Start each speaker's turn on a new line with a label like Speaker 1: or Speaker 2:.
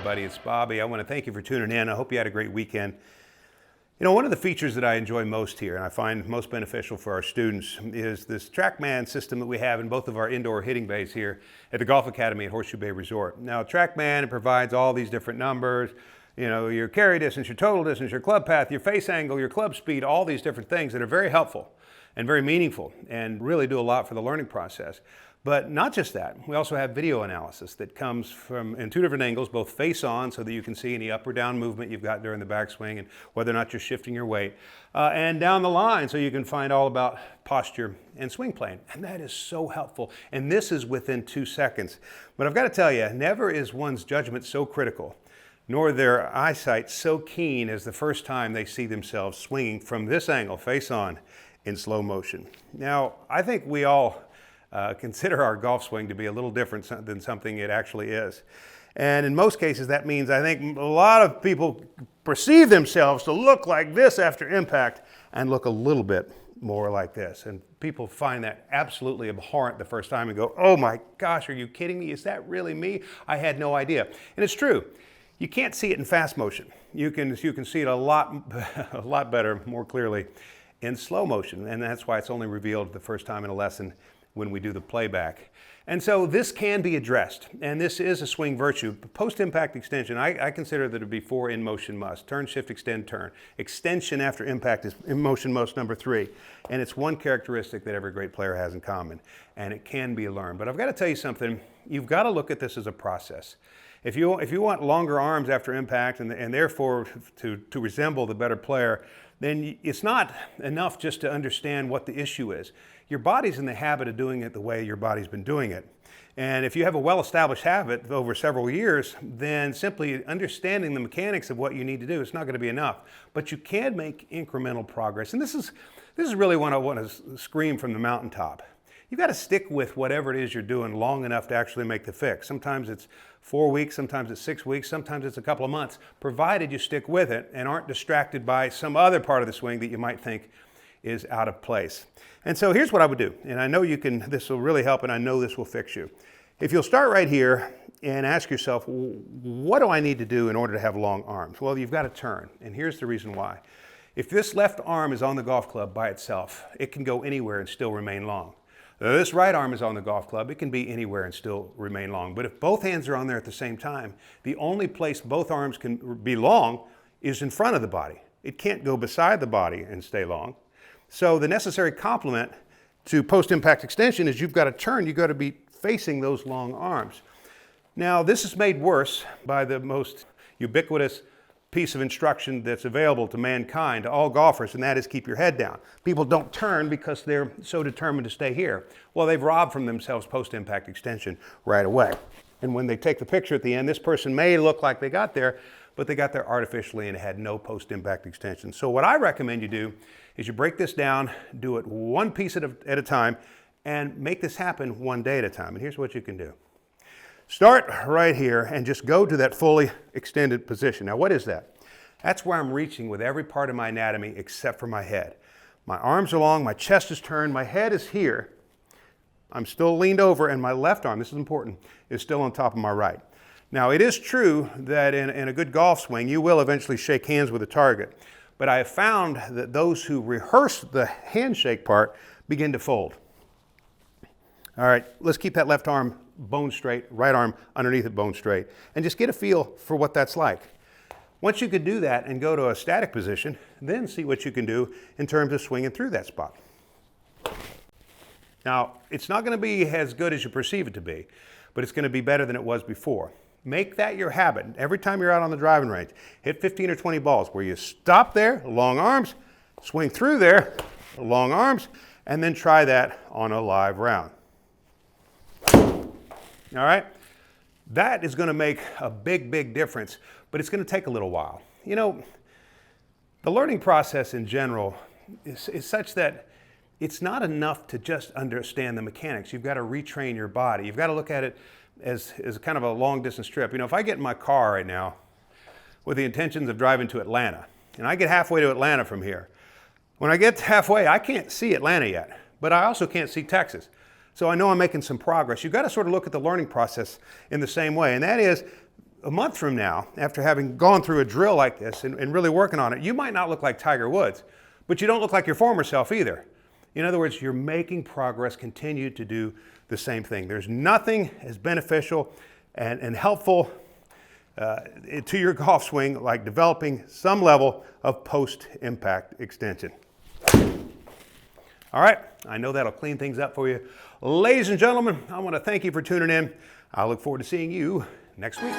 Speaker 1: everybody. It's Bobby. I want to thank you for tuning in. I hope you had a great weekend. You know, one of the features that I enjoy most here and I find most beneficial for our students is this TrackMan system that we have in both of our indoor hitting bays here at the Golf Academy at Horseshoe Bay Resort. Now, TrackMan, it provides all these different numbers, you know, your carry distance, your total distance, your club path, your face angle, your club speed, all these different things that are very helpful and very meaningful and really do a lot for the learning process. But not just that, we also have video analysis that comes from in two different angles, both face on so that you can see any up or down movement you've got during the backswing and whether or not you're shifting your weight, and down the line so you can find all about posture and swing plane. And that is so helpful. And this is within 2 seconds. But I've got to tell you, never is one's judgment so critical, nor their eyesight so keen as the first time they see themselves swinging from this angle, face on, in slow motion. Now, I think we all consider our golf swing to be a little different than something it actually is. And in most cases, that means I think a lot of people perceive themselves to look like this after impact and look a little bit more like this. And people find that absolutely abhorrent the first time and go, oh my gosh, are you kidding me? Is that really me? I had no idea. And it's true. You can't see it in fast motion. You can see it a lot better, more clearly in slow motion. And that's why it's only revealed the first time in a lesson when we do the playback. And so this can be addressed, and this is a swing virtue. Post-impact extension, I consider that to be 4 in-motion must. Turn, shift, extend, turn. Extension after impact is in-motion must number 3. And it's one characteristic that every great player has in common, and it can be learned. But I've got to tell you something, you've got to look at this as a process. If you want longer arms after impact and therefore to resemble the better player, then it's not enough just to understand what the issue is. Your body's in the habit of doing it the way your body's been doing it. And if you have a well-established habit over several years, then simply understanding the mechanics of what you need to do is not going to be enough. But you can make incremental progress. And this is really what I want to scream from the mountaintop. You've got to stick with whatever it is you're doing long enough to actually make the fix. Sometimes it's 4 weeks, sometimes it's 6 weeks, sometimes it's a couple of months, provided you stick with it and aren't distracted by some other part of the swing that you might think is out of place. And so here's what I would do, and I know this will really help, and I know this will fix you. If you'll start right here and ask yourself, what do I need to do in order to have long arms? Well, you've got to turn, and here's the reason why. If this left arm is on the golf club by itself, it can go anywhere and still remain long. This right arm is on the golf club, it can be anywhere and still remain long. But if both hands are on there at the same time, the only place both arms can be long is in front of the body. It can't go beside the body and stay long. So the necessary complement to post-impact extension is you've got to turn, you've got to be facing those long arms. Now, this is made worse by the most ubiquitous piece of instruction that's available to mankind, to all golfers, and that is keep your head down. People don't turn because they're so determined to stay here. Well, they've robbed from themselves post-impact extension right away. And when they take the picture at the end, this person may look like they got there, but they got there artificially and had no post-impact extension. So what I recommend you do is you break this down, do it one piece at a time, and make this happen one day at a time. And here's what you can do. Start right here and just go to that fully extended position. Now, what is that? That's where I'm reaching with every part of my anatomy except for my head. My arms are long, my chest is turned, my head is here. I'm still leaned over, and my left arm, this is important, is still on top of my right. Now, it is true that in a good golf swing, you will eventually shake hands with the target. But I have found that those who rehearse the handshake part begin to fold. All right, let's keep that left arm bone straight, right arm underneath it bone straight, and just get a feel for what that's like. Once you can do that and go to a static position, then see what you can do in terms of swinging through that spot. Now, it's not going to be as good as you perceive it to be, but it's going to be better than it was before. Make that your habit. Every time you're out on the driving range, hit 15 or 20 balls where you stop there, long arms, swing through there, long arms, and then try that on a live round. All right? That is going to make a big, big difference, but it's going to take a little while. You know, the learning process in general is such that it's not enough to just understand the mechanics. You've got to retrain your body. You've got to look at it as kind of a long distance trip. You know, if I get in my car right now with the intentions of driving to Atlanta, and I get halfway to Atlanta from here, when I get halfway, I can't see Atlanta yet, but I also can't see Texas. So I know I'm making some progress. You've got to sort of look at the learning process in the same way, and that is a month from now, after having gone through a drill like this and really working on it, you might not look like Tiger Woods, but you don't look like your former self either. In other words, you're making progress, continue to do the same thing. There's nothing as beneficial and helpful to your golf swing like developing some level of post-impact extension. All right, I know that'll clean things up for you. Ladies and gentlemen, I want to thank you for tuning in. I look forward to seeing you next week.